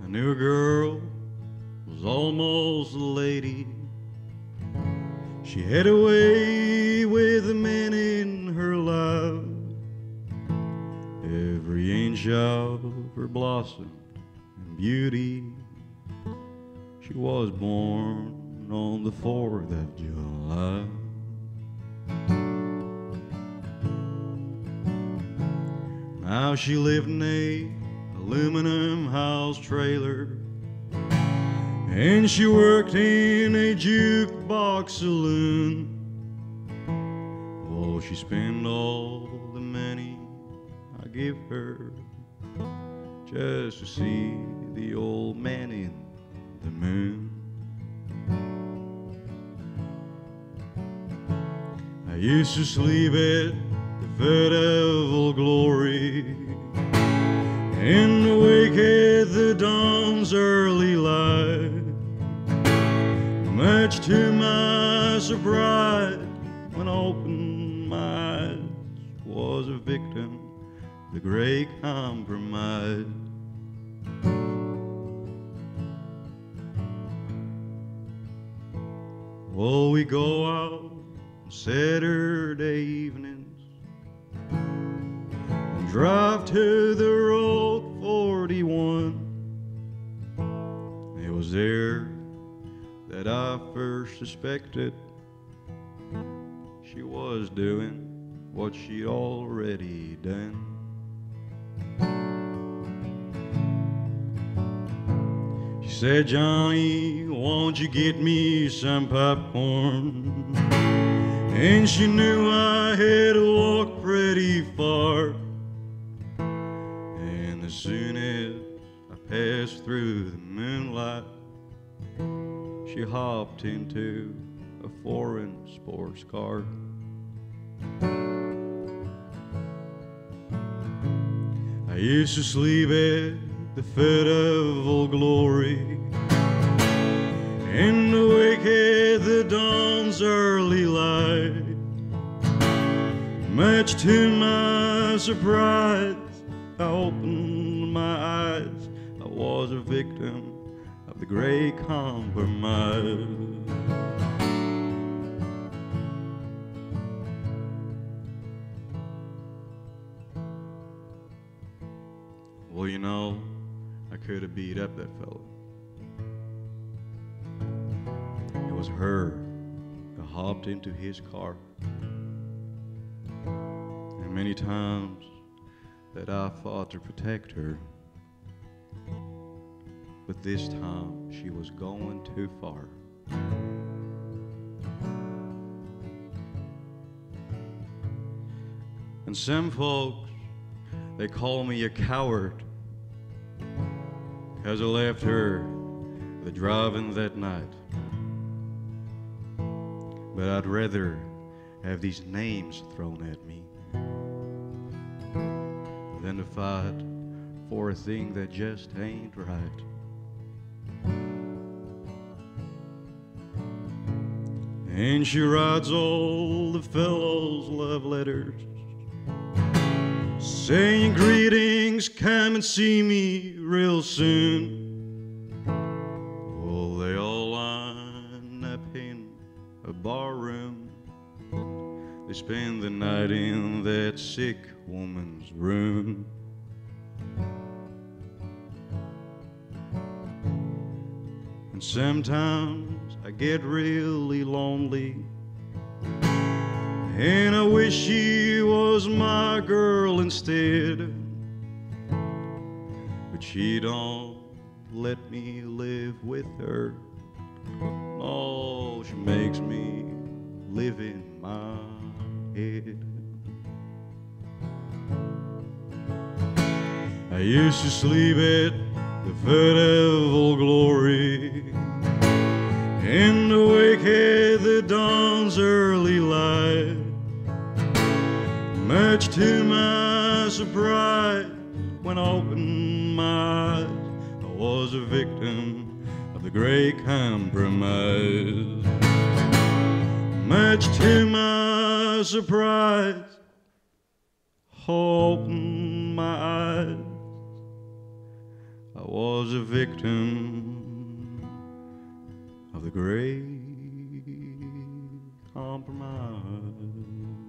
I knew a girl was almost a lady. She had a way with the men in her life. Every inch of her blossomed in beauty. She was born on the 4th of July. Now she lived in a aluminum house trailer, and she worked in a jukebox saloon. Oh, she spent all the money I give her just to see the old man in the moon. I used to sleep at the foot of Old Glory and awake at the dawn's early light. Much to my surprise, when I opened my eyes, was a victim of the great compromise. Well, we go out on Saturday evenings and drive to the road 41. It was there that I first suspected she was doing what she'd already done. She said, "Johnny, won't you get me some popcorn?" And she knew I had to walk pretty far. And as soon as I passed through the moonlight, she hopped into a foreign sports car. I used to sleep at the foot of Old Glory and awake at the dawn's early light. Much to my surprise, I opened my eyes. I was a victim of the great compromise. Well, you know, I could have beat up that fella. It was her who hopped into his car. And many times that I fought to protect her, but this time she was going too far. And some folks, they call me a coward, 'cause I left her the driving that night. But I'd rather have these names thrown at me than to fight for a thing that just ain't right. And she writes all the fellows' love letters, saying, "Greetings, come and see me real soon." Well, they all line up in a barroom. They spend the night in that sick woman's room. And sometimes I get really lonely, and I wish she was my girl instead. But she don't let me live with her. Oh, she makes me live in my head. I used to sleep at the foot of Old Glory and awake at the dawn's early light. Much to my surprise, when I opened my eyes, I was a victim of the great compromise. Much to my surprise, I opened my eyes, I was a victim of the great compromise.